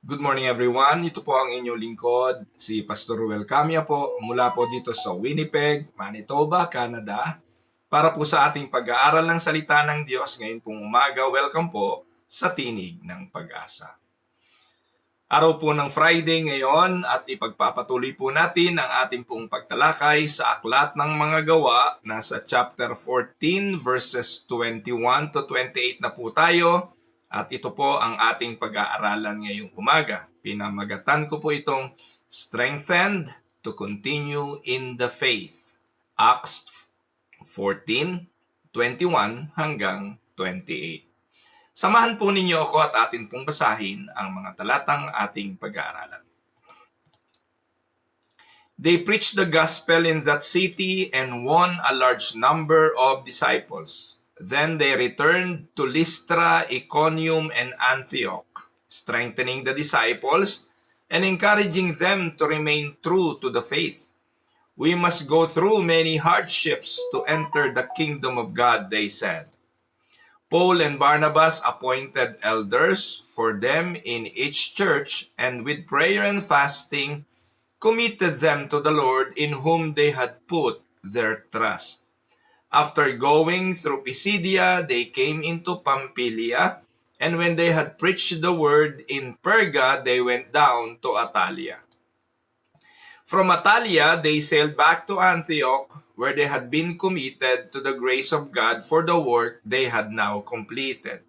Good morning everyone. Ito po ang inyong lingkod, si Pastor Ruel Camia po, mula po dito sa Winnipeg, Manitoba, Canada. Para po sa ating pag-aaral ng salita ng Diyos ngayon pong umaga, welcome po sa Tinig ng Pag-asa. Araw po ng Friday ngayon at ipagpapatuloy po natin ang ating pong pagtalakay sa Aklat ng Mga Gawa. Nasa chapter 14 verses 21 to 28 na po tayo. At ito po ang ating pag-aaralan ngayong umaga. Pinamagatan ko po itong Strengthened to Continue in the Faith. Acts 14:21 hanggang 28. Samahan po ninyo ako at atin pong basahin ang mga talatang ating pag-aaralan. They preached the gospel in that city and won a large number of disciples. Then they returned to Lystra, Iconium, and Antioch, strengthening the disciples and encouraging them to remain true to the faith. We must go through many hardships to enter the kingdom of God, they said. Paul and Barnabas appointed elders for them in each church, and with prayer and fasting, committed them to the Lord in whom they had put their trust. After going through Pisidia, they came into Pamphylia, and when they had preached the word in Perga, they went down to Attalia. From Attalia, they sailed back to Antioch, where they had been committed to the grace of God for the work they had now completed.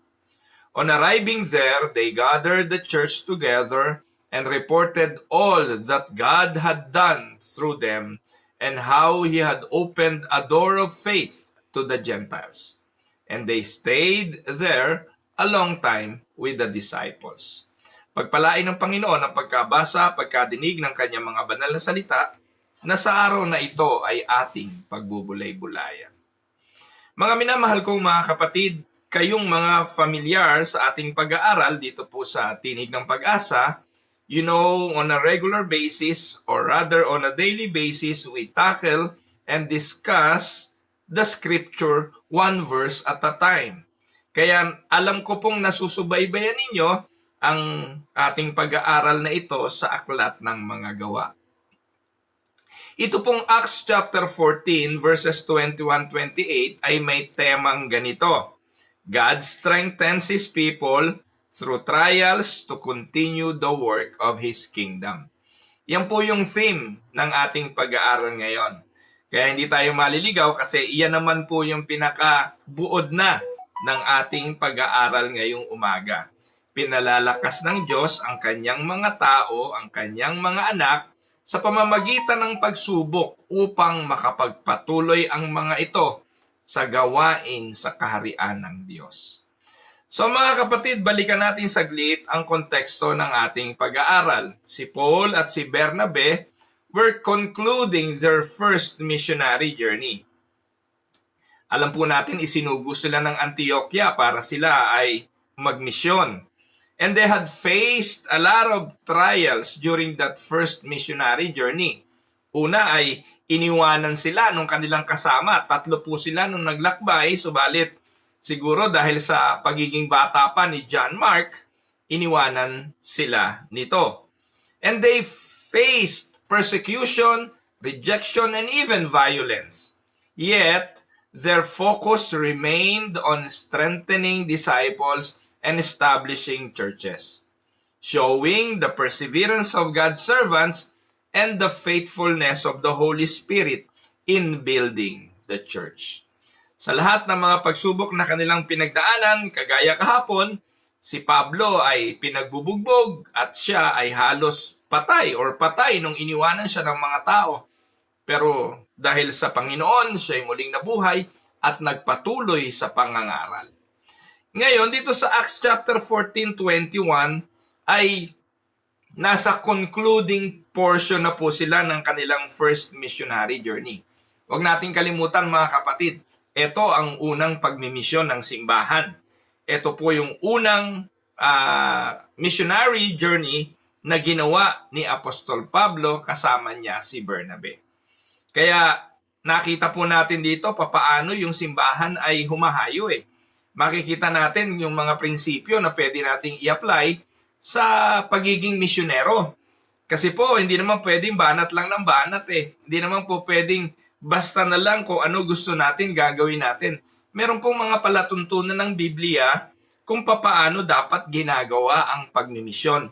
On arriving there, they gathered the church together and reported all that God had done through them and how he had opened a door of faith to the Gentiles. And they stayed there a long time with the disciples. Pagpalain ng Panginoon ang pagkabasa, pagkadinig ng kanyang mga banal na salita, na sa araw na ito ay ating pagbubulay-bulayan. Mga minamahal kong mga kapatid, kayong mga familiar sa ating pag-aaral dito po sa Tinig ng Pag-asa, you know, on a regular basis or rather on a daily basis, we tackle and discuss the scripture one verse at a time. Kaya alam ko pong nasusubaybayan ninyo ang ating pag-aaral na ito sa Aklat ng Mga Gawa. Ito pong Acts chapter 14 verses 21-28 ay may temang ganito. God strengthens His people through trials to continue the work of His kingdom. Yan po yung theme ng ating pag-aaral ngayon. Kaya hindi tayo maliligaw kasi iyan naman po yung pinakabuod na ng ating pag-aaral ngayong umaga. Pinalalakas ng Diyos ang kanyang mga tao, ang kanyang mga anak, sa pamamagitan ng pagsubok upang makapagpatuloy ang mga ito sa gawain sa kaharian ng Diyos. So mga kapatid, balikan natin saglit ang konteksto ng ating pag-aaral. Si Paul at si Bernabe were concluding their first missionary journey. Alam po natin, isinugo sila ng Antioquia para sila ay magmisyon. And they had faced a lot of trials during that first missionary journey. Una ay iniwanan sila nung kanilang kasama. 3 po sila nung naglakbay, subalit siguro dahil sa pagiging bata pa ni John Mark, iniwanan sila nito. And they faced persecution, rejection, and even violence. Yet, their focus remained on strengthening disciples and establishing churches, showing the perseverance of God's servants and the faithfulness of the Holy Spirit in building the church. Sa lahat ng mga pagsubok na kanilang pinagdaanan, kagaya kahapon, si Pablo ay pinagbubugbog at siya ay halos patay nung iniwanan siya ng mga tao. Pero dahil sa Panginoon, siya ay muling nabuhay at nagpatuloy sa pangangaral. Ngayon, dito sa Acts chapter 14:21 ay nasa concluding portion na po sila ng kanilang first missionary journey. Huwag nating kalimutan mga kapatid, ito ang unang pagmimisyon ng simbahan. Ito po yung unang missionary journey na ginawa ni Apostol Pablo kasama niya si Bernabe. Kaya nakita po natin dito papaano yung simbahan ay humahayo. Makikita natin yung mga prinsipyo na pwede nating i-apply sa pagiging misyonero. Kasi po, hindi naman pwedeng banat lang ng banat eh. Hindi naman po pwedeng basta na lang kung ano gusto natin, gagawin natin. Meron pong mga palatuntunan ng Biblia kung papaano dapat ginagawa ang pagmimisyon.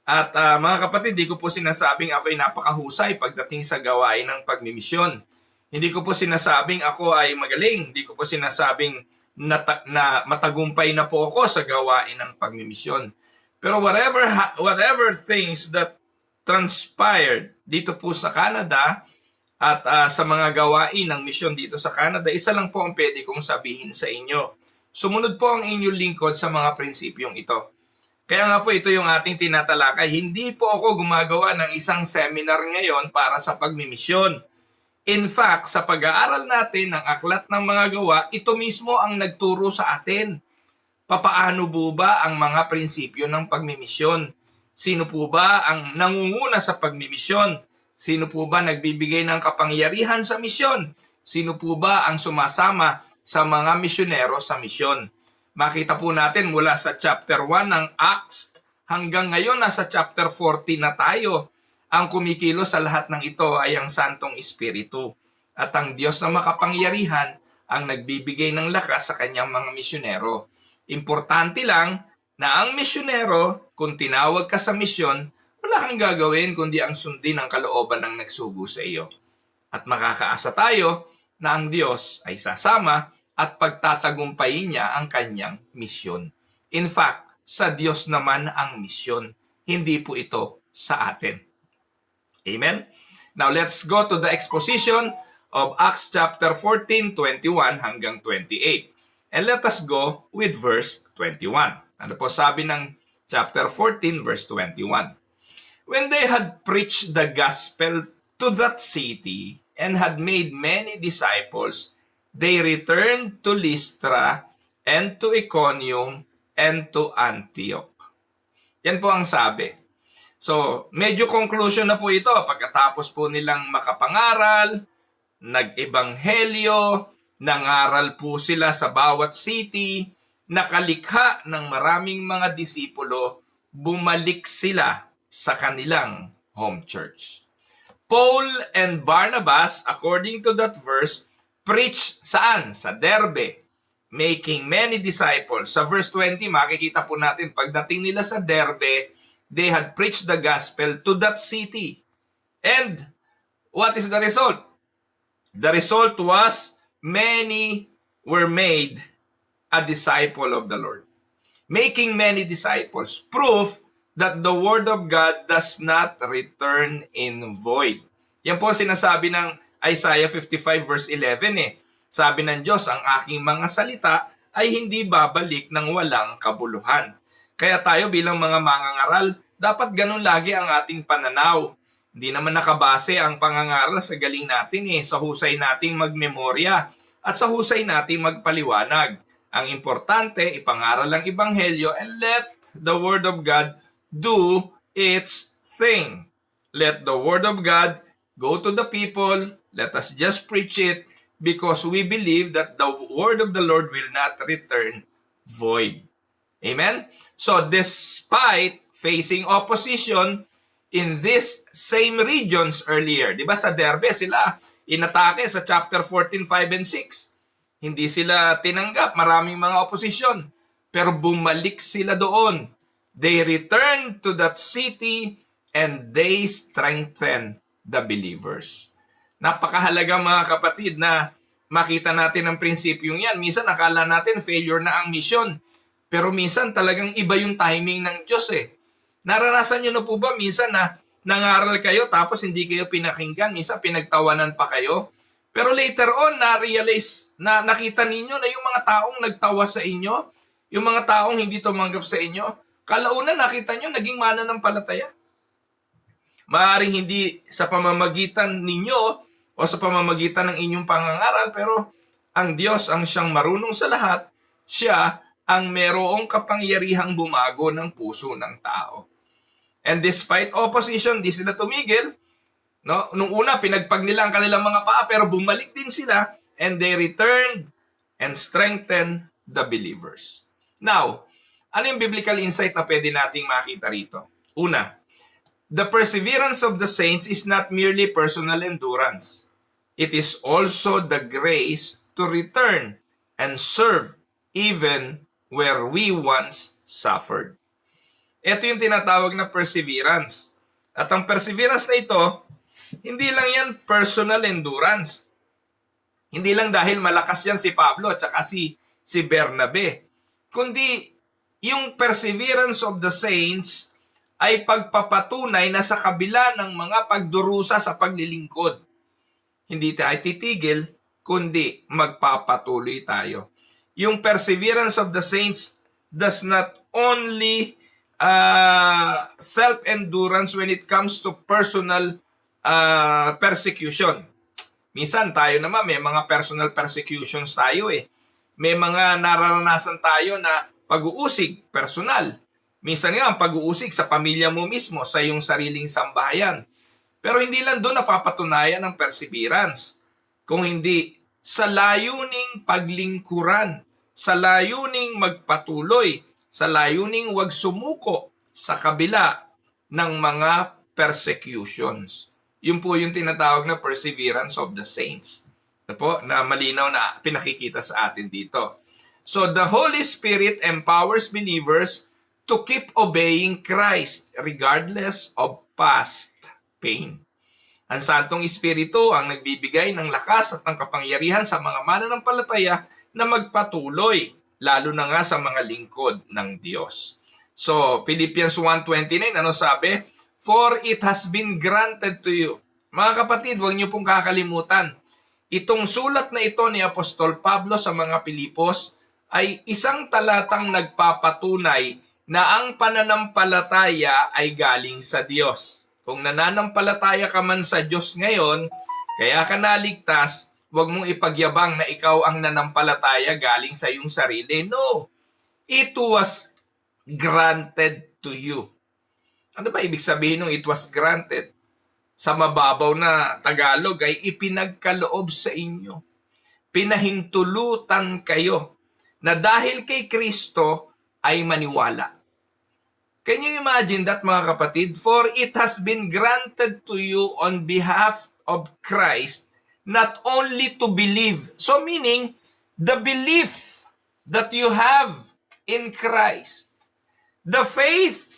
At mga kapatid, di ko po sinasabing ako'y napakahusay pagdating sa gawain ng pagmimisyon. Hindi ko po sinasabing ako ay magaling. Hindi ko po sinasabing na matagumpay na po ako sa gawain ng pagmimisyon. Pero whatever things that transpired dito po sa Canada at sa mga gawain ng misyon dito sa Canada, isa lang po ang pwede kong sabihin sa inyo. Sumunod po ang inyong lingkod sa mga prinsipyong ito. Kaya nga po ito yung ating tinatalakay. Hindi po ako gumagawa ng isang seminar ngayon para sa pagmimisyon. In fact, sa pag-aaral natin ng aklat ng mga gawa, ito mismo ang nagturo sa atin. Papaano po ba ang mga prinsipyo ng pagmimisyon? Sino po ba ang nangunguna sa pagmimisyon? Sino po ba nagbibigay ng kapangyarihan sa misyon? Sino po ba ang sumasama sa mga misyonero sa misyon? Makita po natin mula sa chapter 1 ng Acts hanggang ngayon nasa chapter 40 na tayo. Ang kumikilos sa lahat ng ito ay ang Santong Espiritu. At ang Diyos na makapangyarihan ang nagbibigay ng lakas sa kanyang mga misyonero. Importante lang na ang misyonero, kung tinawag ka sa misyon, wala kang gagawin kundi ang sundin ang kalooban ng nagsugo sa iyo. At makakaasa tayo na ang Diyos ay sasama at pagtatagumpayin niya ang kanyang misyon. In fact, sa Diyos naman ang misyon, hindi po ito sa atin. Amen? Now let's go to the exposition of Acts chapter 14, 21 hanggang 28. And let us go with verse 21. Ano po sabi ng chapter 14, verse 21? When they had preached the gospel to that city and had made many disciples, they returned to Lystra and to Iconium and to Antioch. Yan po ang sabi. So, medyo conclusion na po ito pagkatapos po nilang makapangaral, nag-ebanghelyo, nangaral po sila sa bawat city, nakalikha ng maraming mga disipulo, bumalik sila sa kanilang home church. Paul and Barnabas, according to that verse, preach saan? Sa Derbe, making many disciples. Sa verse 20, makikita po natin, pagdating nila sa Derbe, they had preached the gospel to that city. And what is the result? The result was many were made a disciple of the Lord. Making many disciples, proof that the word of God does not return in void. Yan po ang sinasabi ng Isaiah 55 verse 11 eh. Sabi ng Diyos, ang aking mga salita ay hindi babalik ng walang kabuluhan. Kaya tayo bilang mga mangangaral, dapat ganun lagi ang ating pananaw. Hindi naman nakabase ang pangangaral sa galing natin eh, sa husay nating magmemorya at sa husay nating magpaliwanag. Ang importante, ipangaral ang ebanghelyo and let the word of God do its thing. Let the word of God go to the people. Let us just preach it because we believe that the word of the Lord will not return void. Amen? So despite facing opposition in these same regions earlier, di ba sa Derbe sila inatake sa chapter 14, 5, and 6. Hindi sila tinanggap, maraming mga oposisyon. Pero bumalik sila doon. They returned to that city and they strengthened the believers. Napakahalaga mga kapatid na makita natin ang prinsipyong yan. Minsan akala natin failure na ang misyon. Pero minsan talagang iba yung timing ng Diyos eh. Naranasan nyo na po ba minsan na nangaral kayo tapos hindi kayo pinakinggan? Minsan pinagtawanan pa kayo. Pero later on, na-realize, na nakita ninyo na yung mga taong nagtawa sa inyo, yung mga taong hindi tumanggap sa inyo, kalaunan nakita nyo, naging mananampalataya. Maaaring hindi sa pamamagitan ninyo o sa pamamagitan ng inyong pangangaral, pero ang Diyos ang siyang marunong sa lahat, siya ang merong kapangyarihang bumago ng puso ng tao. And despite opposition, di sila tumigil. No? Nung una, pinagpag nila ang kanilang mga paa, pero bumalik din sila and they returned and strengthened the believers. Now, Ano yung biblical insight na pwede nating makita rito? Una, the perseverance of the saints is not merely personal endurance. It is also the grace to return and serve even where we once suffered. Ito yung tinatawag na perseverance. At ang perseverance na ito, hindi lang yan personal endurance. Hindi lang dahil malakas yan si Pablo at saka si Bernabe. Kundi yung perseverance of the saints ay pagpapatunay na sa kabila ng mga pagdurusa sa paglilingkod. Hindi tayo titigil, kundi magpapatuloy tayo. Yung perseverance of the saints does not only self-endurance when it comes to personal persecution. Minsan tayo naman may mga personal persecutions tayo eh. May mga nararanasan tayo na pag-uusig, personal. Minsan nga ang pag-uusig sa pamilya mo mismo, sa iyong sariling sambahayan. Pero hindi lang doon napapatunayan ang perseverance. Kung hindi sa layuning paglingkuran, sa layuning magpatuloy, sa layuning wag sumuko sa kabila ng mga persecutions. Yun po yung tinatawag na perseverance of the saints. Na malinaw na pinakikita sa atin dito. So the Holy Spirit empowers believers to keep obeying Christ regardless of past pain. Ang Santong Espiritu ang nagbibigay ng lakas at ng kapangyarihan sa mga mananampalataya na magpatuloy, lalo na nga sa mga lingkod ng Diyos. So, Philippians 1:29, ano sabi? For it has been granted to you. Mga kapatid, huwag niyo pong kakalimutan. Itong sulat na ito ni Apostol Pablo sa mga Pilipos ay isang talatang nagpapatunay na ang pananampalataya ay galing sa Diyos. Kung nananampalataya ka man sa Diyos ngayon, kaya ka naligtas, huwag mong ipagyabang na ikaw ang nanampalataya galing sa iyong sarili. No. It was granted to you. Ano ba ibig sabihin ng it was granted? Sa mababaw na Tagalog ay ipinagkaloob sa inyo. Pinahintulutan kayo na dahil kay Kristo ay maniwala. Can you imagine that, mga kapatid? For it has been granted to you on behalf of Christ not only to believe. So meaning, the belief that you have in Christ, the faith,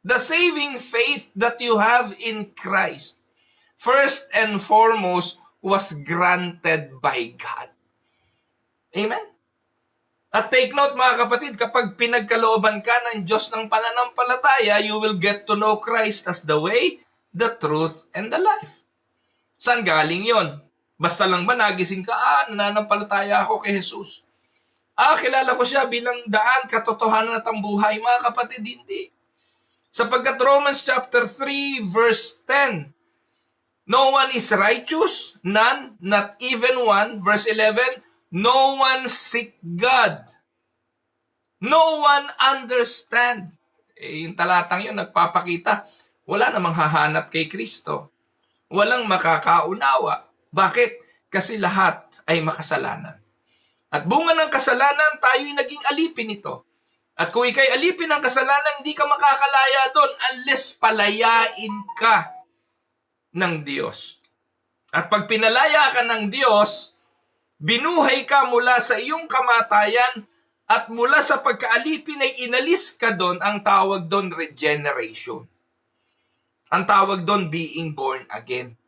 the saving faith that you have in Christ, first and foremost, was granted by God. Amen? At take note, mga kapatid, kapag pinagkalooban ka ng Diyos ng pananampalataya, you will get to know Christ as the way, the truth, and the life. Saan galing yon? Basta lang ba nagising ka, nananampalataya ako kay Jesus. Kilala ko siya bilang daan, katotohanan at ang buhay. Mga kapatid, hindi. Sapagkat Romans chapter 3, verse 10, no one is righteous, none, not even one. Verse 11, no one seek God. No one understand. Yung talatang yun nagpapakita, wala namang hahanap kay Kristo. Walang makakaunawa. Bakit? Kasi lahat ay makasalanan. At bunga ng kasalanan, tayo'y naging alipin nito. At kung ikay alipin ng kasalanan, hindi ka makakalaya doon unless palayain ka ng Diyos. At pag pinalaya ka ng Diyos, binuhay ka mula sa iyong kamatayan at mula sa pagkaalipin ay inalis ka doon, ang tawag doon regeneration. Ang tawag doon being born again.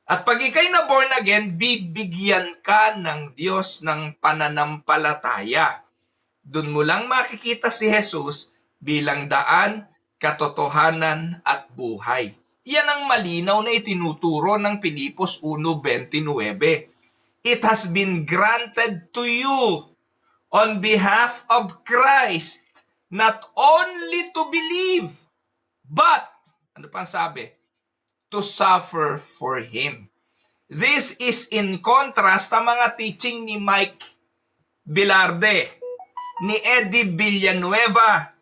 At pag ikay na born again, bibigyan ka ng Diyos ng pananampalataya. Doon mo lang makikita si Jesus bilang daan, katotohanan at buhay. Yan ang malinaw na itinuturo ng Pilipos 1:29. It has been granted to you on behalf of Christ, not only to believe, but, ano pa sabi? To suffer for Him. This is in contrast sa mga teaching ni Mike Bilarde, ni Eddie Villanueva,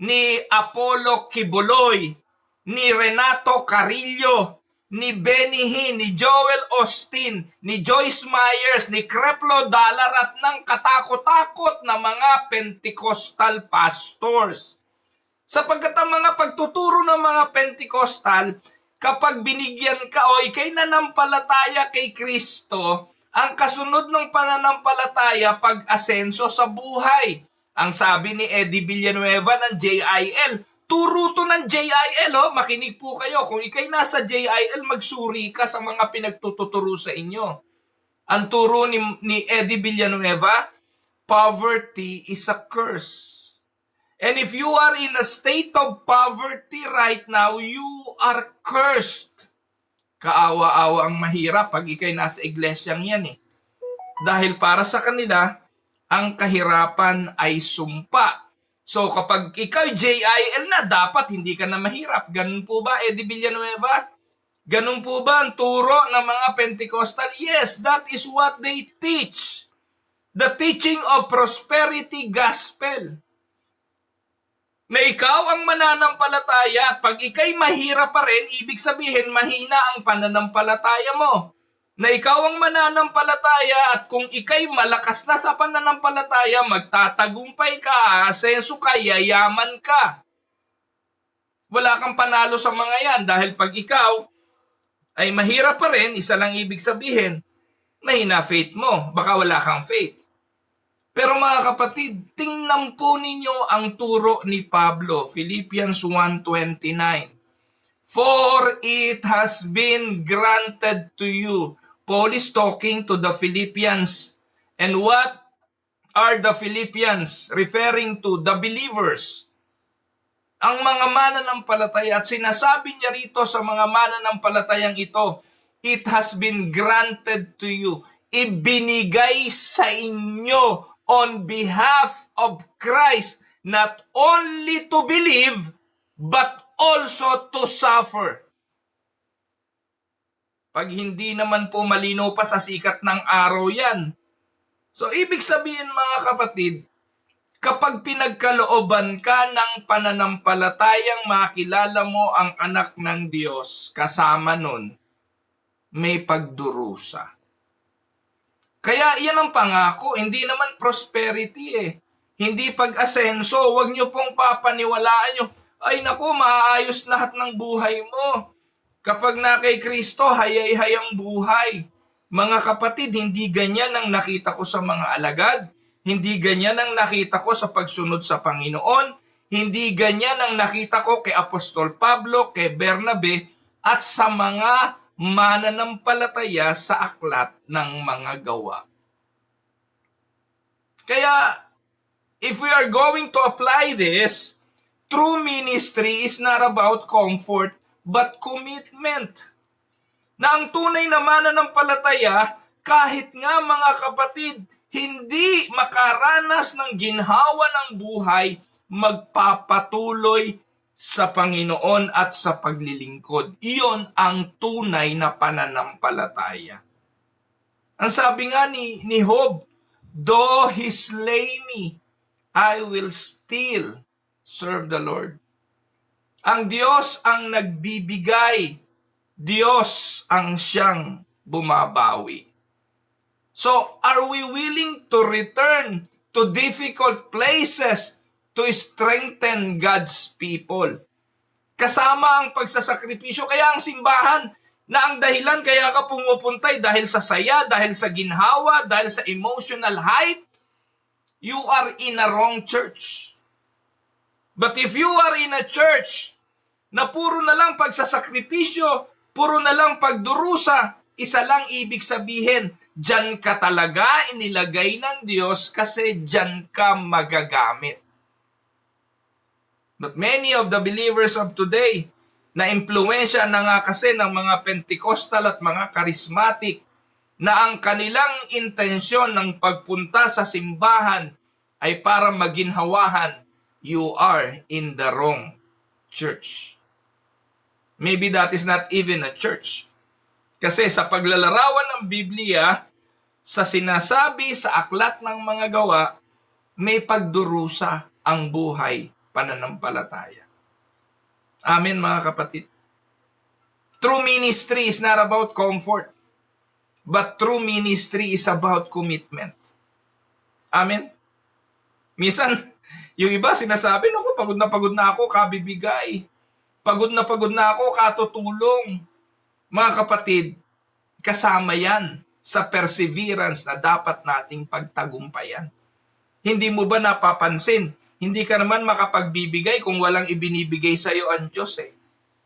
ni Apollo Kibuloy, ni Renato Carillo, ni Benny Hinn, ni Joel Osteen, ni Joyce Myers, ni Creflo Dollar at ng katakot-takot na mga Pentecostal pastors. Sapagkat ang mga pagtuturo ng mga Pentecostal, kapag binigyan ka o ikay nanampalataya kay Kristo, ang kasunod ng pananampalataya, pag-asenso sa buhay. Ang sabi ni Eddie Villanueva ng JIL, turo to ng JIL, makinig po kayo. Kung ikay nasa JIL, magsuri ka sa mga pinagtuturo sa inyo. Ang turo ni Eddie Villanueva, poverty is a curse. And if you are in a state of poverty right now, you are cursed. Kaawa-awa ang mahirap pag ikay nasa iglesyang yan eh. Dahil para sa kanila, ang kahirapan ay sumpa. So kapag ikaw JIL na, dapat hindi ka na mahirap. Ganun po ba, Eddie Villanueva? Ganun po ba ang turo ng mga Pentecostal? Yes, that is what they teach. The teaching of prosperity gospel. Na ikaw ang mananampalataya at pag ikay mahirap pa rin, ibig sabihin mahina ang pananampalataya mo. Na ikaw ang mananampalataya at kung ikay malakas na sa pananampalataya, magtatagumpay ka, asenso ka, yayaman ka. Wala kang panalo sa mga yan dahil pag ikaw ay mahirap pa rin, isa lang ibig sabihin, mahina faith mo, baka wala kang faith. Pero mga kapatid, tingnan po ninyo ang turo ni Pablo, Philippians 1:29. For it has been granted to you. Paul is talking to the Philippians. And what are the Philippians? Referring to the believers. Ang mga mananampalataya, at sinasabi niya rito sa mga mananampalatayang ito, it has been granted to you. Ibinigay sa inyo on behalf of Christ, not only to believe, but also to suffer. Pag hindi naman po malinaw pa sa sikat ng araw yan. So, ibig sabihin mga kapatid, kapag pinagkalooban ka ng pananampalatayang makilala mo ang anak ng Diyos, kasama nun, may pagdurusa. Kaya yan ang pangako, hindi naman prosperity eh. Hindi pag-asenso, huwag nyo pong papaniwalaan nyo, ay naku, maayos lahat ng buhay mo. Kapag na kay Kristo, hayay-hayang buhay. Mga kapatid, hindi ganyan ang nakita ko sa mga alagad. Hindi ganyan ang nakita ko sa pagsunod sa Panginoon. Hindi ganyan ang nakita ko kay Apostol Pablo, kay Bernabe, at sa mga mananampalataya sa aklat ng mga gawa. Kaya, if we are going to apply this, true ministry is not about comfort, but commitment. Na ang tunay na mananampalataya, kahit nga mga kapatid, hindi makaranas ng ginhawa ng buhay, magpapatuloy sa Panginoon at sa paglilingkod. Iyon ang tunay na pananampalataya. Ang sabi nga ni Job, though he slay me, I will still serve the Lord. Ang Diyos ang nagbibigay, Diyos ang siyang bumabawi. So, are we willing to return to difficult places to strengthen God's people? Kasama ang pagsasakripisyo. Kaya ang simbahan na ang dahilan kaya ka pumupuntay dahil sa saya, dahil sa ginhawa, dahil sa emotional hype, you are in a wrong church. But if you are in a church na puro na lang pagsasakripisyo, puro na lang pagdurusa, isa lang ibig sabihin, diyan ka talaga inilagay ng Diyos kasi diyan ka magagamit. But many of the believers of today, na impluwensya na nga kasi ng mga Pentecostal at mga charismatic, na ang kanilang intensyon ng pagpunta sa simbahan ay para maginhawahan, you are in the wrong church. Maybe that is not even a church. Kasi sa paglalarawan ng Biblia, sa sinasabi sa aklat ng mga gawa, may pagdurusa ang buhay pananampalataya. Amen mga kapatid. True ministry is not about comfort, but true ministry is about commitment. Amen? Minsan, yung iba sinasabi, naku, pagod na ako, kabibigay. Pagod na ako, katutulong. Mga kapatid, kasama yan sa perseverance na dapat nating pagtagumpayan. Hindi mo ba napapansin? Hindi ka naman makapagbibigay kung walang ibinibigay sa iyo ang Diyos eh.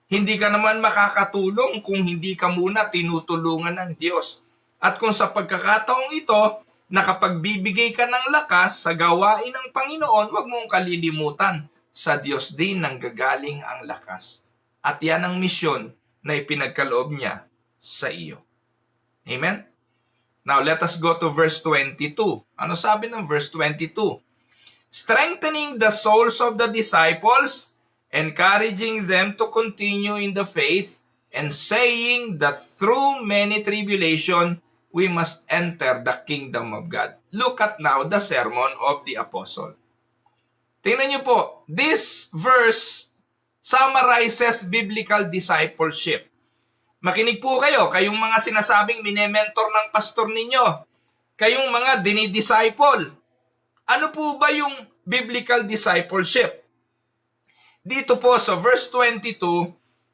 Hindi ka naman makakatulong kung hindi ka muna tinutulungan ng Diyos. At kung sa pagkakataong ito, nakapagbibigay ka ng lakas sa gawain ng Panginoon, huwag mong kalilimutan, sa Diyos din nanggagaling ang lakas. At yan ang misyon na ipinagkaloob niya sa iyo. Amen? Now, let us go to verse 22. Ano sabi ng verse 22? Strengthening the souls of the disciples, encouraging them to continue in the faith, and saying that through many tribulation, we must enter the kingdom of God. Look at now the sermon of the apostle. Tingnan niyo po, this verse summarizes biblical discipleship. Makinig po kayo, kayong mga sinasabing minementor ng pastor ninyo, kayong mga dinidisciple. Ano po ba yung biblical discipleship? Dito po sa verse 22,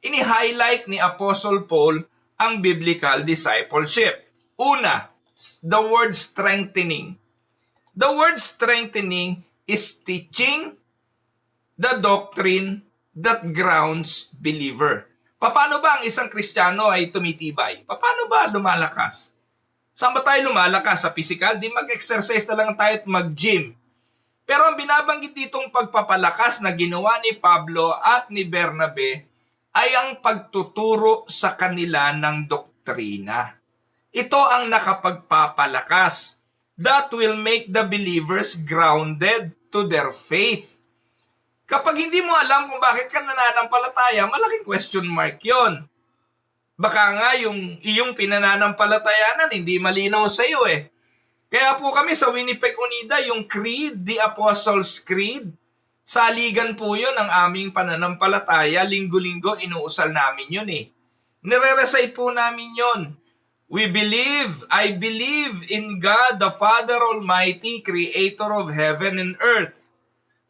ini-highlight ni Apostle Paul ang biblical discipleship. Una, the word strengthening. The word strengthening is teaching the doctrine that grounds believer. Paano ba ang isang Kristiyano ay tumitibay? Paano ba lumalakas? Saan ba tayo lumalakas? Sa physical? Di mag-exercise na lang tayo at mag-gym. Pero ang binabanggit ditong pagpapalakas na ginawa ni Pablo at ni Bernabe ay ang pagtuturo sa kanila ng doktrina. Ito ang nakapagpapalakas that will make the believers grounded to their faith. Kapag hindi mo alam kung bakit ka nananampalataya, malaking question mark yon. Baka nga yung iyong pinananampalatayanan hindi malinaw sa iyo eh. Kaya po kami sa Winnipeg Unida, yung Creed, the Apostles' Creed, saligan po yun ang aming pananampalataya. Linggo-linggo inuusal namin yun eh. Nire-recite po namin yun. I believe in God, the Father Almighty, Creator of heaven and earth.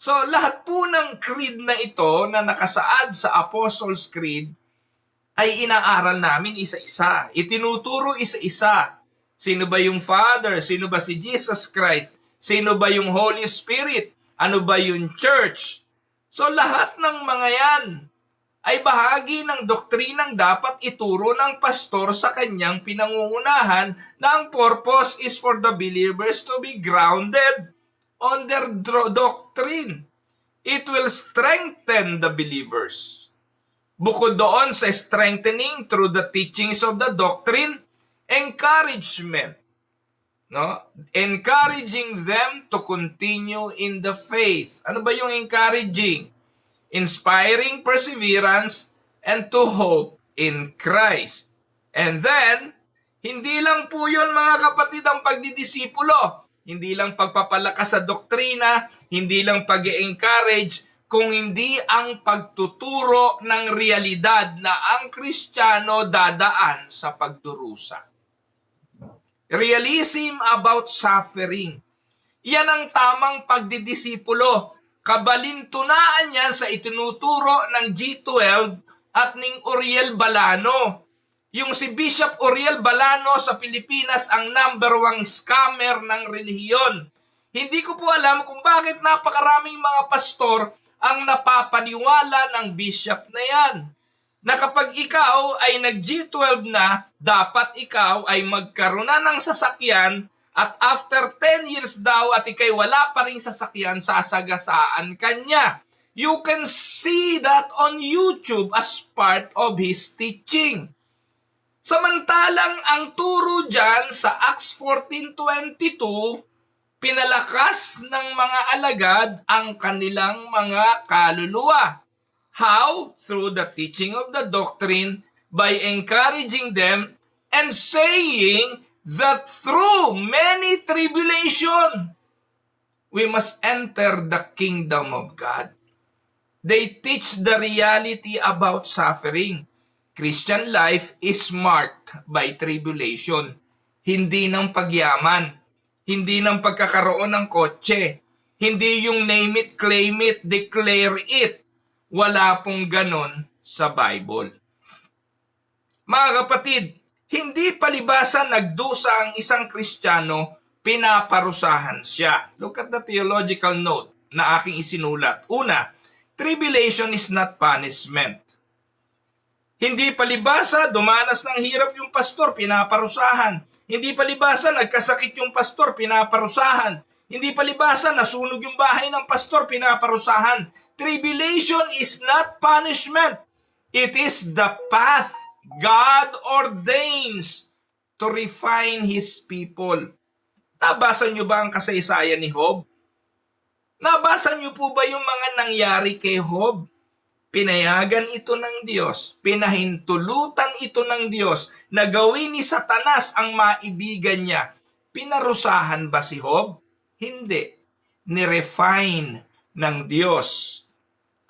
So, lahat po ng creed na ito na nakasaad sa Apostles' Creed ay inaaral namin isa-isa. Itinuturo isa-isa. Sino ba yung Father? Sino ba si Jesus Christ? Sino ba yung Holy Spirit? Ano ba yung Church? So, lahat ng mga yan ay bahagi ng doktrinang dapat ituro ng pastor sa kanyang pinangungunahan na ang purpose is for the believers to be grounded on their doctrine. It will strengthen the believers. Bukod doon sa strengthening through the teachings of the doctrine, encouragement. No? Encouraging them to continue in the faith. Ano ba yung encouraging? Inspiring perseverance and to hope in Christ. And then, hindi lang po yun mga kapatid ang pagdidisipulo. Hindi lang pagpapalakas sa doktrina, hindi lang pag-encourage, kung hindi ang pagtuturo ng realidad na ang Kristiyano dadaan sa pagdurusa. Realism about suffering. Yan ang tamang pagdidisipulo. Kabalintunaan yan sa itinuturo ng G12 at ning Uriel Balano. Yung si Bishop Uriel Balano sa Pilipinas ang #1 scammer ng relihiyon. Hindi ko po alam kung bakit napakaraming mga pastor ang napapaniwala ng bishop na yan. Na kapag ikaw ay nag-G12 na, dapat ikaw ay magkaroon na ng sasakyan at after 10 years daw at ikay wala pa rin sasakyan, sasagasaan kanya. You can see that on YouTube as part of his teaching. Samantalang ang turo dyan sa Acts 14:22, pinalakas ng mga alagad ang kanilang mga kaluluwa. How? Through the teaching of the doctrine, by encouraging them and saying that through many tribulation, we must enter the kingdom of God. They teach the reality about suffering. Christian life is marked by tribulation. Hindi ng pagyaman. Hindi ng pagkakaroon ng kotse. Hindi yung name it, claim it, declare it. Wala pong ganon sa Bible. Mga kapatid, hindi palibasan nagdusa ang isang Kristiyano, pinaparusahan siya. Look at the theological note na aking isinulat. Una, tribulation is not punishment. Hindi palibasa, dumanas ng hirap yung pastor, pinaparusahan. Hindi palibasa, nagkasakit yung pastor, pinaparusahan. Hindi palibasa, nasunog yung bahay ng pastor, pinaparusahan. Tribulation is not punishment. It is the path God ordains to refine His people. Nabasa niyo ba ang kasaysayan ni Job? Nabasa niyo po ba yung mga nangyari kay Job? Pinayagan ito ng Diyos, pinahintulutan ito ng Diyos na gawin ni Satanas ang maibigan niya. Pinarusahan ba si Job? Hindi. Nirefine ng Diyos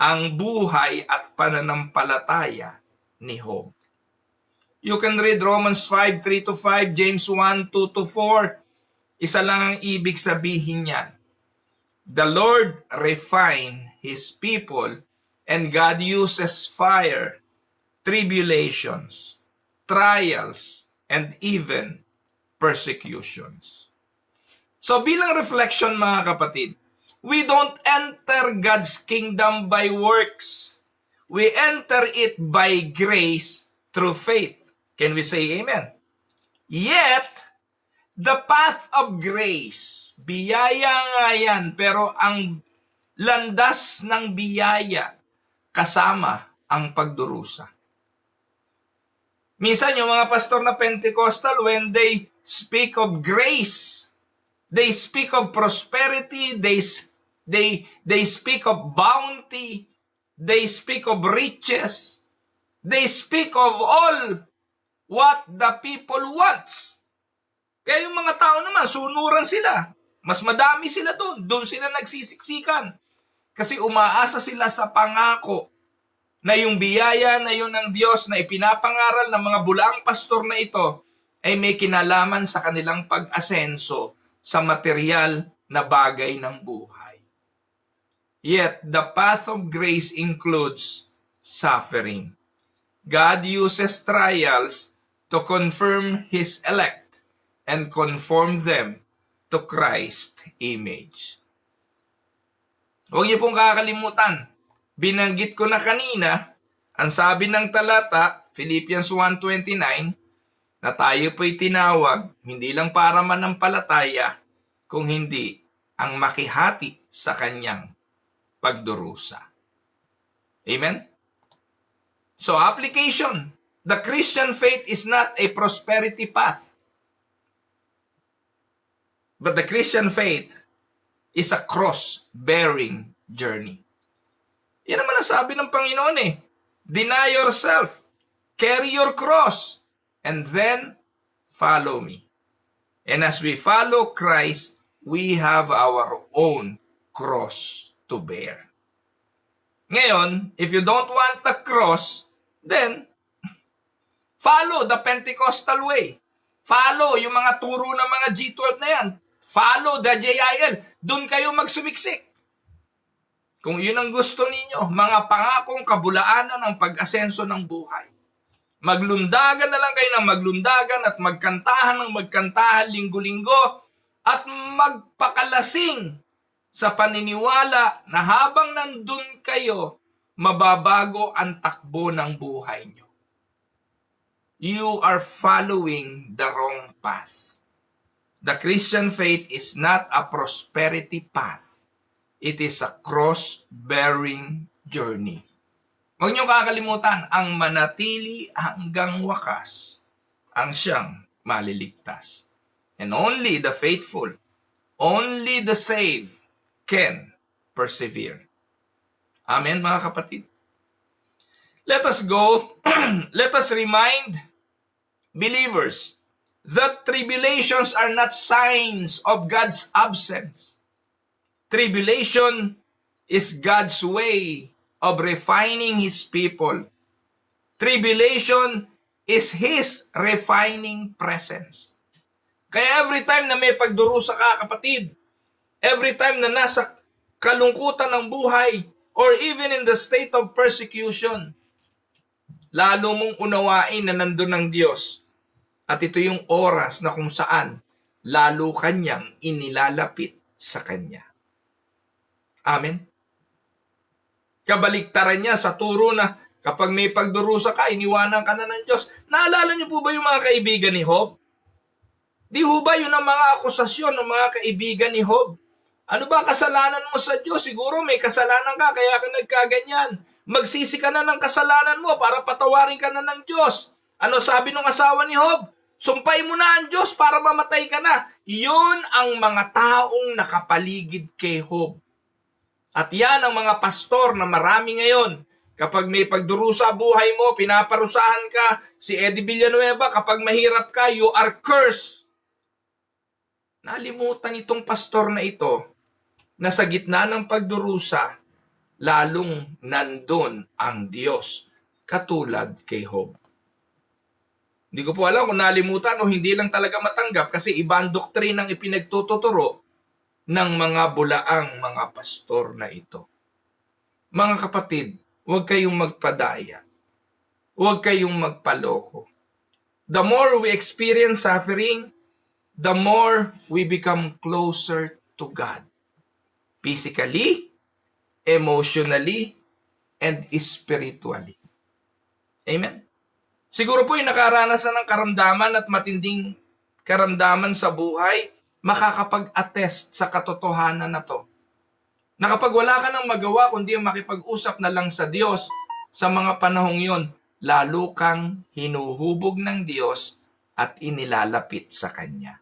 ang buhay at pananampalataya ni Job. You can read Romans 5:3-5, James 1:2-4. Isa lang ang ibig sabihin niyan. The Lord refine His people and God uses fire, tribulations, trials, and even persecutions. So bilang reflection mga kapatid, we don't enter God's kingdom by works. We enter it by grace through faith. Can we say amen? Yet, the path of grace, biyaya nga yan, pero ang landas ng biyaya, kasama ang pagdurusa. Minsan yung mga pastor na Pentecostal, when they speak of grace, they speak of prosperity, they speak of bounty, they speak of riches, they speak of all what the people wants. Kaya yung mga tao naman, sunuran sila. Mas madami sila doon sila nagsisiksikan. Kasi umaasa sila sa pangako na yung biyaya na yun ng Diyos na ipinapangaral ng mga bulaang pastor na ito ay may kinalaman sa kanilang pag-asenso sa material na bagay ng buhay. Yet, the path of grace includes suffering. God uses trials to confirm His elect and conform them to Christ's image. Huwag niyo pong kakalimutan, binanggit ko na kanina, ang sabi ng talata, Philippians 1:29, na tayo po'y tinawag, hindi lang para manampalataya, kung hindi ang makihati sa kanyang pagdurusa. Amen? So, application. The Christian faith is not a prosperity path. But the Christian faith is a cross-bearing journey. Yan naman ang sabi ng Panginoon eh. Deny yourself, carry your cross, and then follow me. And as we follow Christ, we have our own cross to bear. Ngayon, if you don't want the cross, then follow the Pentecostal way. Follow yung mga turo ng mga G12 na yan. Follow the JIL. Doon kayo magsumiksik. Kung yun ang gusto ninyo, mga pangakong kabulaanan ng pag-asenso ng buhay. Maglundagan na lang kayo ng maglundagan at magkantahan ng magkantahan linggo-linggo at magpakalasing sa paniniwala na habang nandun kayo, mababago ang takbo ng buhay nyo. You are following the wrong path. The Christian faith is not a prosperity path. It is a cross-bearing journey. Huwag niyo kakalimutan, ang manatili hanggang wakas ang siyang maliligtas. And only the faithful, only the saved can persevere. Amen, mga kapatid. Let us go, let us remind believers that tribulations are not signs of God's absence. Tribulation is God's way of refining His people. Tribulation is His refining presence. Kaya every time na may pagdurusa ka, kapatid, every time na nasa kalungkutan ng buhay, or even in the state of persecution, lalo mong unawain na nandun ang Diyos. At ito yung oras na kung saan lalo kanyang inilalapit sa Kanya. Amen? Kabaliktaran niya sa turo na kapag may pagdurusa ka, iniwanan ka na ng Diyos. Naalala niyo po ba yung mga kaibigan ni Job? Di ho ba yun ang mga akusasyon ng mga kaibigan ni Job? Ano ba kasalanan mo sa Diyos? Siguro may kasalanan ka, kaya ka nagkaganyan. Magsisi ka na ng kasalanan mo para patawarin ka na ng Diyos. Ano sabi ng asawa ni Job? Sumpay mo na ang Diyos para mamatay ka na. Yun ang mga taong nakapaligid kay Job. At yan ang mga pastor na marami ngayon. Kapag may pagdurusa buhay mo, pinaparusahan ka. Si Eddie Villanueva, kapag mahirap ka, you are cursed. Nalimutan itong pastor na ito na sa gitna ng pagdurusa, lalong nandun ang Diyos, katulad kay Job. Hindi ko po alam kung nalimutan o hindi lang talaga matanggap kasi iba ang doktrinang ipinagtututuro ng mga bulaang mga pastor na ito. Mga kapatid, huwag kayong magpadaya. Huwag kayong magpaloko. The more we experience suffering, the more we become closer to God. Physically, emotionally, and spiritually. Amen? Siguro po yung nakaranasan ng karamdaman at matinding karamdaman sa buhay, makakapag-attest sa katotohanan na to. Na kapag wala ka nang magawa kundi makipag-usap na lang sa Diyos sa mga panahong yon, lalo kang hinuhubog ng Diyos at inilalapit sa Kanya.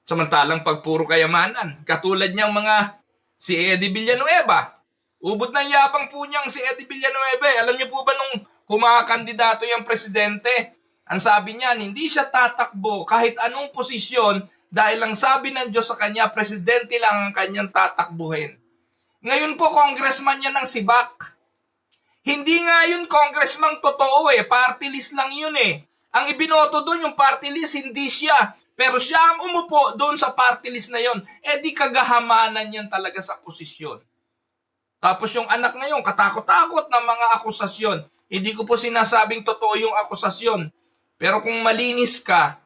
Samantalang pag puro kayamanan, katulad niyang mga si Eddie Villanueva, ubod ng yapang po niyang si Eddie Villanueva. Alam niyo po ba nung kumakandidato yung presidente, ang sabi niya, hindi siya tatakbo kahit anong posisyon dahil lang sabi ng Diyos sa kanya, presidente lang ang kanyang tatakbuhin. Ngayon po, congressman niya ng Sibak. Hindi nga yun congressman totoo party list lang yun Ang ibinoto doon yung party list, hindi siya. Pero siya ang umupo doon sa party list na yun. Di kagahamanan yan talaga sa posisyon. Tapos yung anak na yun, katakot-takot ng mga akusasyon. Hindi ko po sinasabing totoo yung akusasyon. Pero kung malinis ka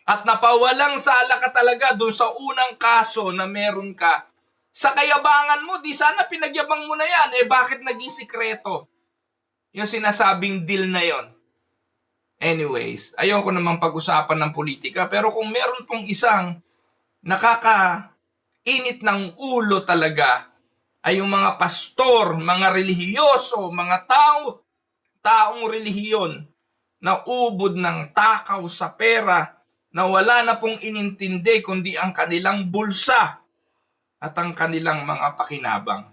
at napawalang sala ka talaga doon sa unang kaso na meron ka, sa kayabangan mo, di sana pinagyabang mo na yan. Bakit naging sikreto? Yung sinasabing deal na yon. Anyways, ayoko namang pag-usapan ng politika, pero kung meron pong isang nakakainit ng ulo talaga, ay yung mga pastor, mga relihiyoso, mga taong relihiyon na ubod ng takaw sa pera na wala na pong inintindi kundi ang kanilang bulsa at ang kanilang mga pakinabang.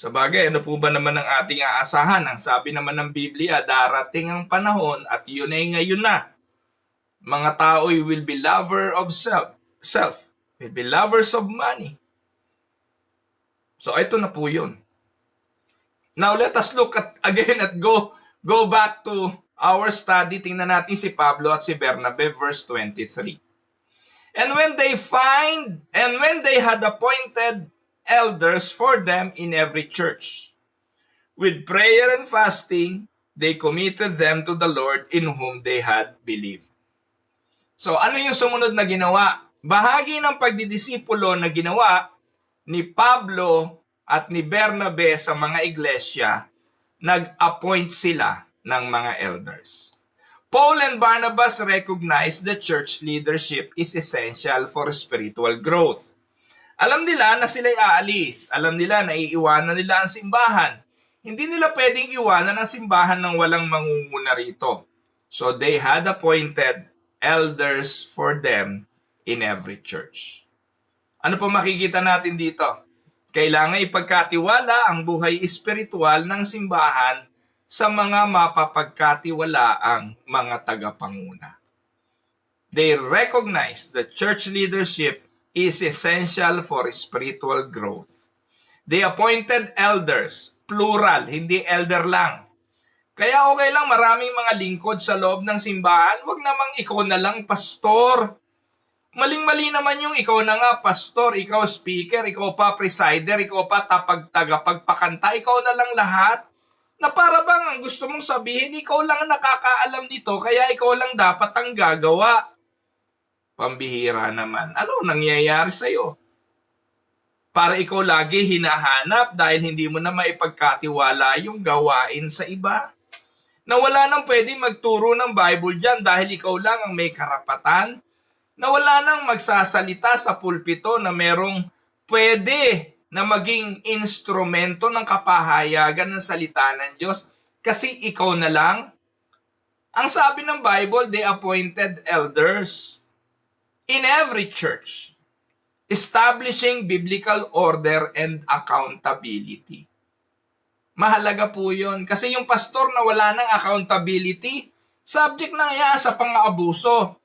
Sa bagay, ano po ba naman ang ating aasahan? Ang sabi naman ng Biblia, darating ang panahon at yun ay ngayon na. Mga tao will be lover of self, will be lovers of money. So ito na po yun. Now let us look again at go back to our study. Tingnan natin si Pablo at si Bernabe, verse 23. And when they had appointed elders for them in every church, with prayer and fasting, they committed them to the Lord in whom they had believed. So ano yung sumunod na ginawa? Bahagi ng pagdidisipulo na ginawa ni Pablo at ni Bernabe sa mga iglesia, nag-appoint sila ng mga elders. Paul and Barnabas recognized that church leadership is essential for spiritual growth. Alam nila na sila'y aalis. Alam nila na iiwanan nila ang simbahan. Hindi nila pwedeng iwanan ang simbahan ng walang mangunguna rito. So they had appointed elders for them in every church. Ano po makikita natin dito? Kailangan ipagkatiwala ang buhay espiritual ng simbahan sa mga mapapagkatiwalaang mga tagapanguna. They recognize that church leadership is essential for spiritual growth. They appointed elders, plural, hindi elder lang. Kaya okay lang maraming mga lingkod sa loob ng simbahan, wag namang ikaw na lang pastor. Maling-mali naman yung ikaw na nga pastor, ikaw speaker, ikaw pa presider, ikaw pa tagapagpakanta, ikaw na lang lahat. Na para bang ang gusto mong sabihin, ikaw lang ang nakakaalam nito, kaya ikaw lang dapat ang gagawa. Pambihira naman. Ano nangyayari sa'yo? Para ikaw lagi hinahanap dahil hindi mo na maipagkatiwala yung gawain sa iba. Na wala nang pwede magturo ng Bible dyan dahil ikaw lang ang may karapatan. Na wala nang magsasalita sa pulpito na merong pwede na maging instrumento ng kapahayagan ng salita ng Diyos kasi ikaw na lang. Ang sabi ng Bible, they appointed elders in every church, establishing biblical order and accountability. Mahalaga po yun. Kasi yung pastor na wala ng accountability, subject na yan sa pang-aabuso.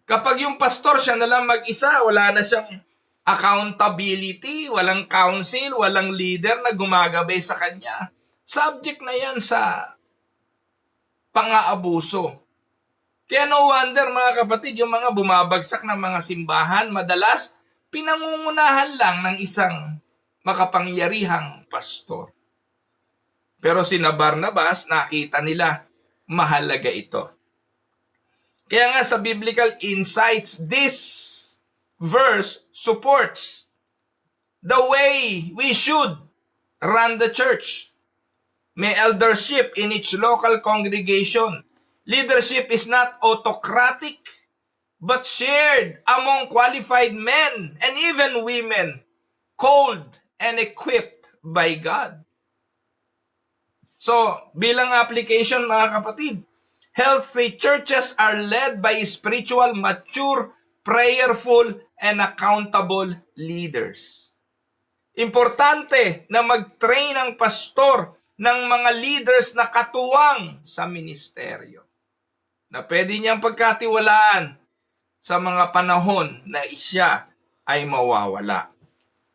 Kapag yung pastor siya na lang mag-isa, wala na siyang accountability, walang council, walang leader na gumagabay sa kanya. Subject na yan sa pang-aabuso. Kaya no wonder mga kapatid, yung mga bumabagsak ng mga simbahan, madalas pinangungunahan lang ng isang makapangyarihang pastor. Pero sina Barnabas, nakita nila, mahalaga ito. Kaya nga sa biblical insights, this verse supports the way we should run the church. May eldership in each local congregation. Leadership is not autocratic, but shared among qualified men and even women, called and equipped by God. So, bilang application mga kapatid, healthy churches are led by spiritual, mature, prayerful, and accountable leaders. Importante na mag-train ang pastor ng mga leaders na katuwang sa ministeryo, na pwede niyang pagkatiwalaan sa mga panahon na siya ay mawawala.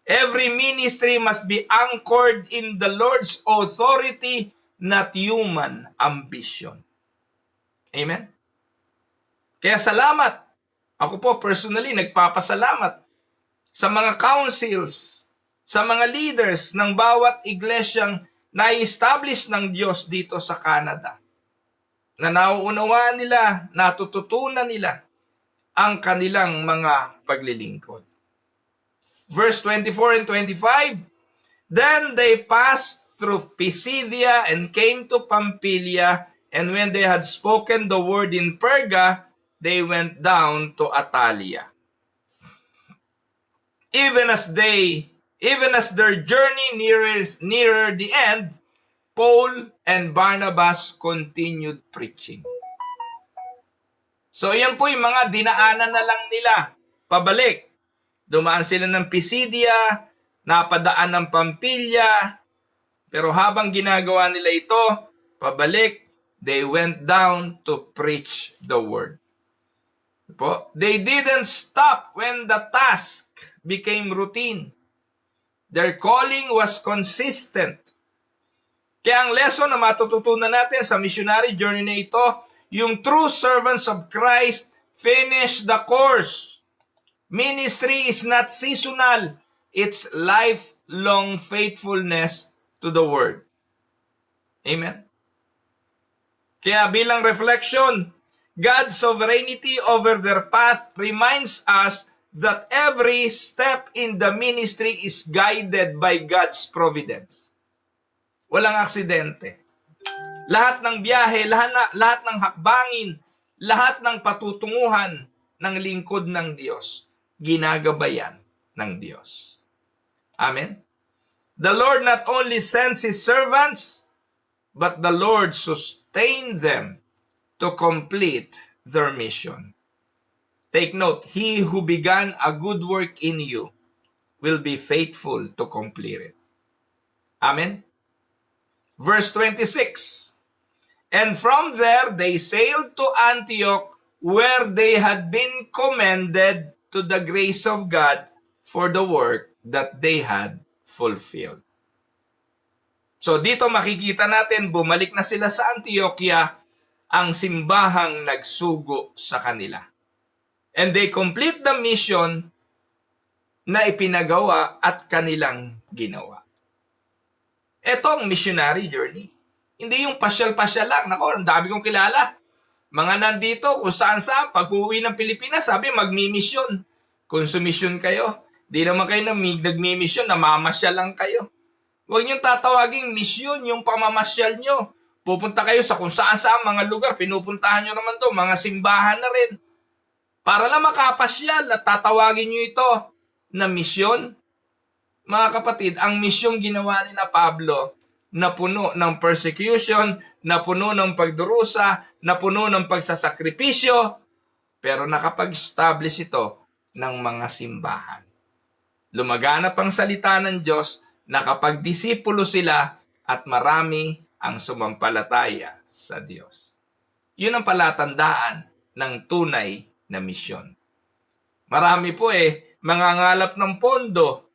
Every ministry must be anchored in the Lord's authority, not human ambition. Amen? Kaya salamat. Ako po personally nagpapasalamat sa mga councils, sa mga leaders ng bawat iglesyang na-establish ng Diyos dito sa Canada. Na nauunawaan nila, natututunan nila ang kanilang mga paglilingkod. Verse 24 and 25, then they passed through Pisidia and came to Pamphylia, and when they had spoken the word in Perga, they went down to Attalia. Even as their journey nearer the end, Paul and Barnabas continued preaching. So yan po yung mga dinaanan na lang nila pabalik. Dumaan sila ng Pisidia, napadaan ng Pamphylia, pero habang ginagawa nila ito, pabalik, they went down to preach the word. They didn't stop when the task became routine. Their calling was consistent. Kaya ang lesson na matututunan natin sa missionary journey na ito, yung true servants of Christ finish the course. Ministry is not seasonal. It's lifelong faithfulness to the word. Amen? Kaya bilang reflection, God's sovereignty over their path reminds us that every step in the ministry is guided by God's providence. Walang aksidente. Lahat ng biyahe, lahat ng hakbangin, lahat ng patutunguhan ng lingkod ng Diyos, ginagabayan ng Diyos. Amen? The Lord not only sends His servants, but the Lord sustained them to complete their mission. Take note, He who began a good work in you will be faithful to complete it. Amen? Verse 26, and from there they sailed to Antioch, where they had been commended to the grace of God for the work that they had fulfilled. So dito makikita natin, bumalik na sila sa Antioquia, ang simbahang nagsugo sa kanila. And they complete the mission na ipinagawa at kanilang ginawa. Ito ang missionary journey. Hindi yung pasyal-pasyal lang. Nako, ang dami kong kilala. Mga nandito kung saan-saan, pag uuwi ng Pilipinas, sabi magmi-mission. Kung sumisyon kayo, di naman kayo nagmi-mission, namamasyal lang kayo. Huwag niyong tatawaging mission yung pamamasyal nyo. Pupunta kayo sa kung saan-saan mga lugar, pinupuntahan nyo naman doon, mga simbahan na rin. Para lang makapasyal at tatawagin nyo ito na misyon. Mga kapatid, ang misyong ginawa ni na Pablo na puno ng persecution, na puno ng pagdurusa, na puno ng pagsasakripisyo, pero nakapag-establish ito ng mga simbahan. Lumaganap ang salita ng Diyos, nakapagdisipulo sila at marami ang sumampalataya sa Diyos. Yun ang palatandaan ng tunay na misyon. Marami po mangangalap ng pondo,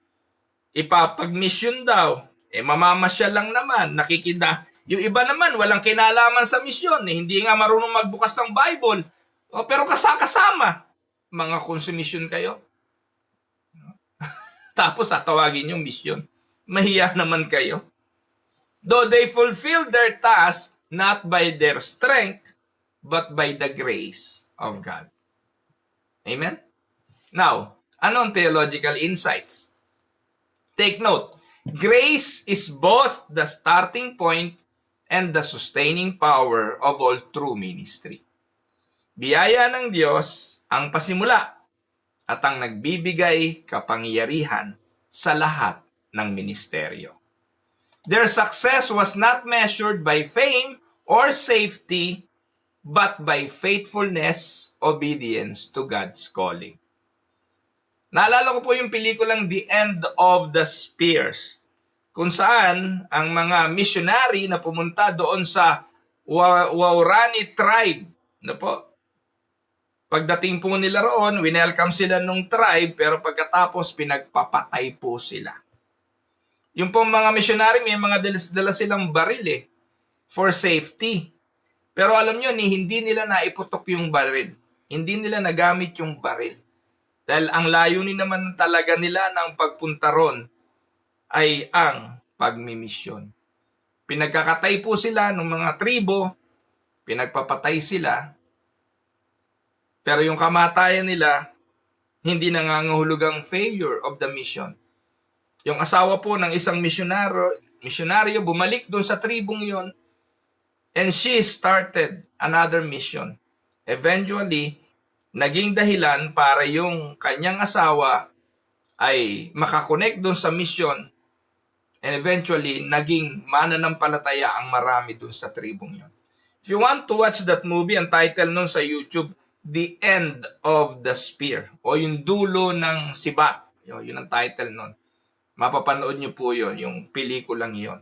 ipapag-mission daw, mamamasyal lang naman, nakikita. Yung iba naman, walang kinalaman sa misyon, hindi nga marunong magbukas ng Bible. Pero kasama, mga konsumisyon kayo. Tapos tawagin yung misyon. Mahiya naman kayo. Though they fulfilled their task not by their strength, but by the grace of God. Amen? Now, ano ang theological insights? Take note, grace is both the starting point and the sustaining power of all true ministry. Biyaya ng Diyos ang pasimula at ang nagbibigay kapangyarihan sa lahat ng ministeryo. Their success was not measured by fame or safety, but by faithfulness, obedience to God's calling. Naalala ko po yung pelikulang The End of the Spears, kung saan ang mga missionary na pumunta doon sa Waorani tribe, pagdating po nila roon, winelcome sila nung tribe, pero pagkatapos pinagpapatay po sila. Yung pong mga missionary, may mga dala silang baril for safety. Pero alam nyo, hindi nila naiputok yung baril. Hindi nila nagamit yung baril. Dahil ang layunin naman talaga nila ng pagpunta ron ay ang pagmimisyon. Pinagkakatay po sila ng mga tribo, pinagpapatay sila, pero yung kamatayan nila, hindi nangangahulugang failure of the mission. Yung asawa po ng isang misyonaryo bumalik doon sa tribong yon, and she started another mission. Eventually, naging dahilan para yung kanyang asawa ay makakonect doon sa mission, and eventually, naging mananampalataya ang marami doon sa tribong yon. If you want to watch that movie, ang title nun sa YouTube, The End of the Spear, o yung dulo ng sibat. Yun ang title nun. Mapapanood nyo po yun, yung pelikulang yon.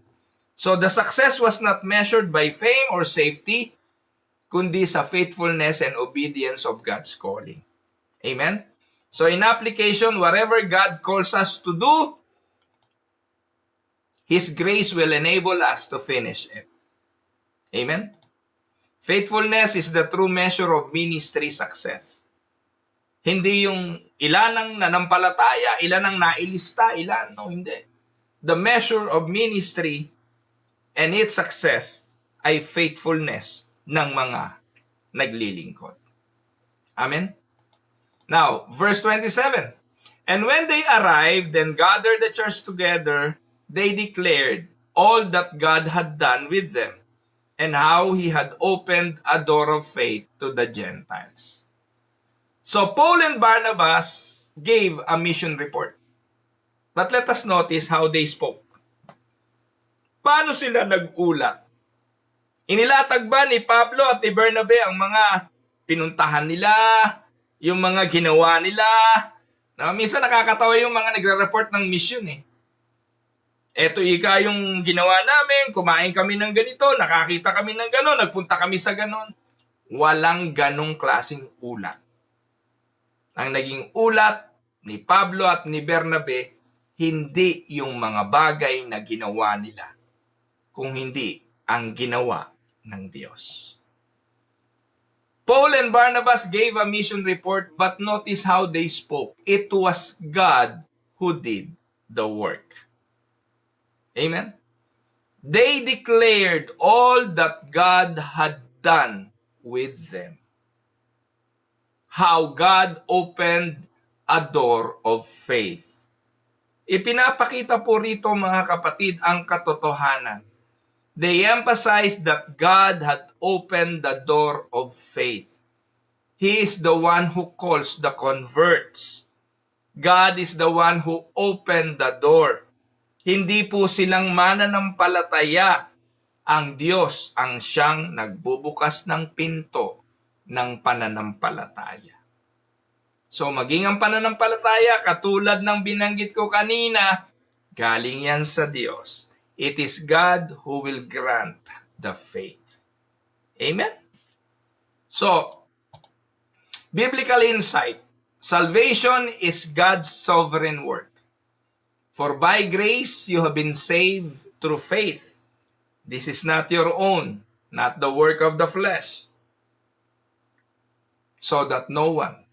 So the success was not measured by fame or safety, kundi sa faithfulness and obedience of God's calling. Amen? So in application, whatever God calls us to do, His grace will enable us to finish it. Amen? Faithfulness is the true measure of ministry success. Hindi yung ilan ang nanampalataya, ilan ang nailista, ilan. No, hindi. The measure of ministry and its success ay faithfulness ng mga naglilingkod. Amen? Now, verse 27. And when they arrived and gathered the church together, they declared all that God had done with them, and how He had opened a door of faith to the Gentiles. So Paul and Barnabas gave a mission report. But let us notice how they spoke. Paano sila nag-ulat? Inilatag ba ni Pablo at ni Bernabe ang mga pinuntahan nila, yung mga ginawa nila? Minsan nakakatawa yung mga nagre-report ng mission Eto yung ginawa namin, kumain kami ng ganito, nakakita kami ng ganon, nagpunta kami sa ganon. Walang ganong klaseng ulat. Ang naging ulat ni Pablo at ni Bernabe, hindi yung mga bagay na ginawa nila, kung hindi ang ginawa ng Diyos. Paul and Barnabas gave a mission report, but notice how they spoke. It was God who did the work. Amen? They declared all that God had done with them. How God opened a door of faith. Ipinapakita po rito mga kapatid ang katotohanan. They emphasized that God had opened the door of faith. He is the one who calls the converts. God is the one who opened the door. Hindi po silang mananampalataya. Ang Diyos ang siyang nagbubukas ng pinto ng pananampalataya. So maging ang pananampalataya, katulad ng binanggit ko kanina, galing yan sa Diyos. It is God who will grant the faith. Amen? So, biblical insight. Salvation is God's sovereign work. For by grace you have been saved through faith. This is not your own, not the work of the flesh, so that no one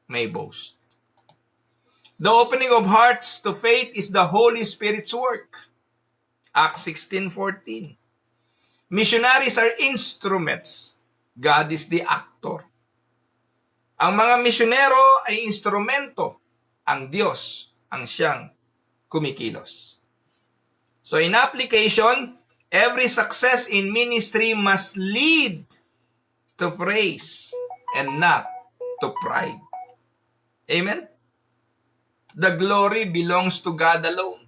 may boast. The opening of hearts to faith is the Holy Spirit's work. Acts 16:14. Missionaries are instruments. God is the actor. Ang mga misyonero ay instrumento. Ang Diyos ang siyang kumikilos. So in application, every success in ministry must lead to praise and not to pride. Amen? The glory belongs to God alone.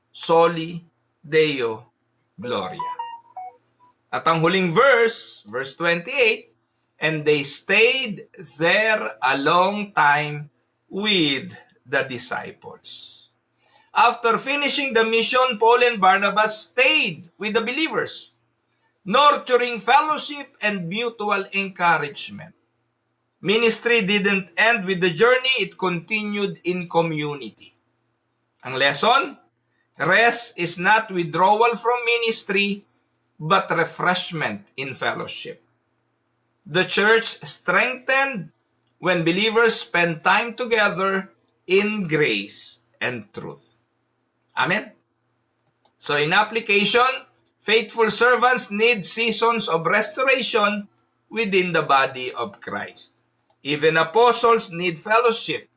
Soli Deo Gloria. At ang huling verse 28, and they stayed there a long time with the disciples. After finishing the mission, Paul and Barnabas stayed with the believers, nurturing fellowship and mutual encouragement. Ministry didn't end with the journey, it continued in community. Ang lesson? Rest is not withdrawal from ministry, but refreshment in fellowship. The church strengthened when believers spend time together in grace and truth. Amen? So in application, faithful servants need seasons of restoration within the body of Christ. Even apostles need fellowship.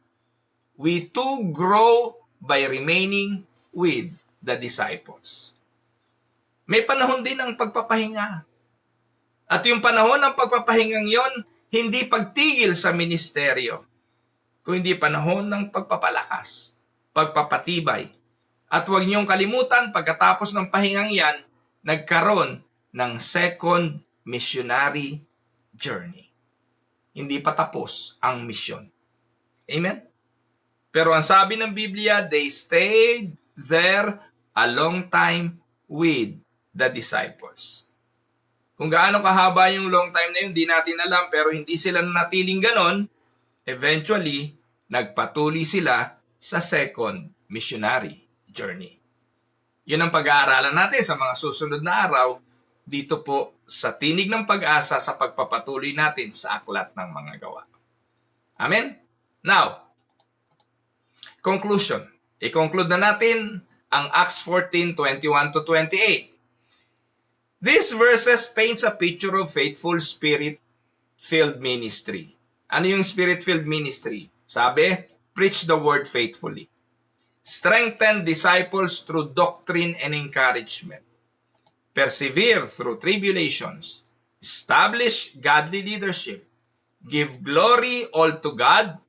We too grow by remaining with the disciples. May panahon din ng pagpapahinga. At yung panahon ng pagpapahingang yon, hindi pagtigil sa ministeryo, kundi panahon ng pagpapalakas, pagpapatibay. At huwag niyong kalimutan, pagkatapos ng pahingang yan, nagkaroon ng second missionary journey. Hindi pa tapos ang misyon. Amen? Pero ang sabi ng Biblia, they stayed there a long time with the disciples. Kung gaano kahaba yung long time na yun, di natin alam, pero hindi sila natiling ganon. Eventually, nagpatuloy sila sa second missionary journey. Yun ang pag-aaralan natin sa mga susunod na araw dito po sa Tinig ng Pag-asa sa pagpapatuloy natin sa Aklat ng Mga Gawa. Amen? Now, conclusion. I-conclude na natin ang Acts 14:21-28. These verses paints a picture of faithful spirit-filled ministry. Ano yung spirit-filled ministry? Sabi, preach the word faithfully. Strengthen disciples through doctrine and encouragement. Persevere through tribulations. Establish godly leadership. Give glory all to God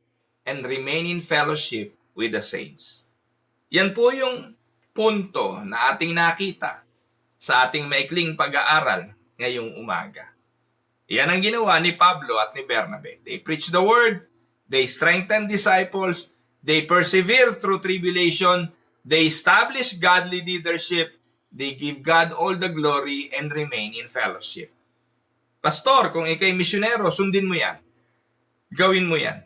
and remain in fellowship with the saints. Yan po yung punto na ating nakita sa ating maikling pag-aaral ngayong umaga. Yan ang ginawa ni Pablo at ni Bernabe. They preach the word, they strengthen disciples, they persevere through tribulation, they establish godly leadership, they give God all the glory and remain in fellowship. Pastor, kung ikay misyonero, sundin mo yan. Gawin mo yan.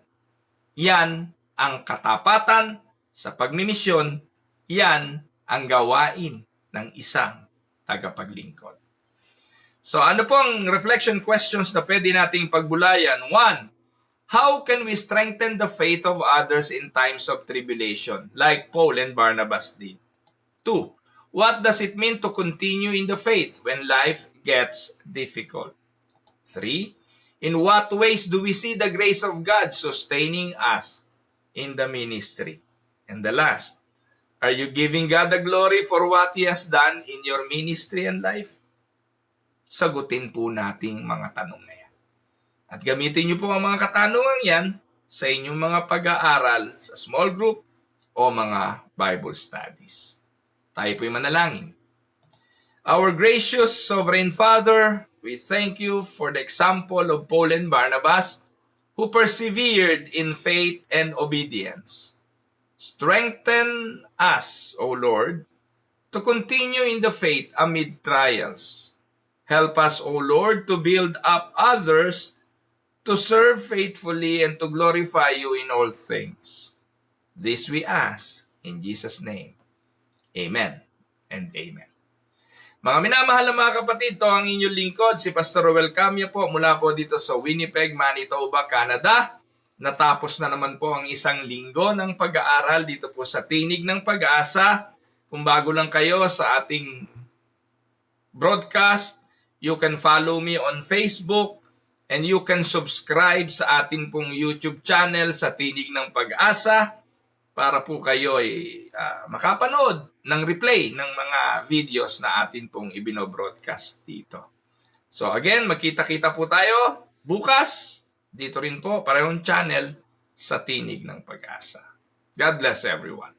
Yan ang katapatan sa pagmimisyon, yan ang gawain ng isang tagapaglingkod. So ano pong reflection questions na pwede nating pagbulayan? 1. How can we strengthen the faith of others in times of tribulation, like Paul and Barnabas did? 2. What does it mean to continue in the faith when life gets difficult? 3. In what ways do we see the grace of God sustaining us in the ministry? And the last, are you giving God the glory for what He has done in your ministry and life? Sagutin po nating mga tanong na yan. At gamitin niyo po ang mga katanungan yan sa inyong mga pag-aaral sa small group o mga Bible studies. Tayo po'y manalangin. Our gracious Sovereign Father, we thank you for the example of Paul and Barnabas who persevered in faith and obedience. Strengthen us, O Lord, to continue in the faith amid trials. Help us, O Lord, to build up others to serve faithfully and to glorify you in all things. This we ask in Jesus' name. Amen and amen. Mga minamahal na mga kapatid, ito ang inyong lingkod, si Pastor Roel Camia po mula po dito sa Winnipeg, Manitoba, Canada. Natapos na naman po ang isang linggo ng pag-aaral dito po sa Tinig ng Pag-asa. Kung bago lang kayo sa ating broadcast, you can follow me on Facebook and you can subscribe sa atin pong YouTube channel sa Tinig ng Pag-asa para po kayo ay makapanood ng replay ng mga videos na atin pong ibino-broadcast dito. So again, magkita-kita po tayo bukas dito rin po, parehong channel sa Tinig ng Pag-asa. God bless everyone.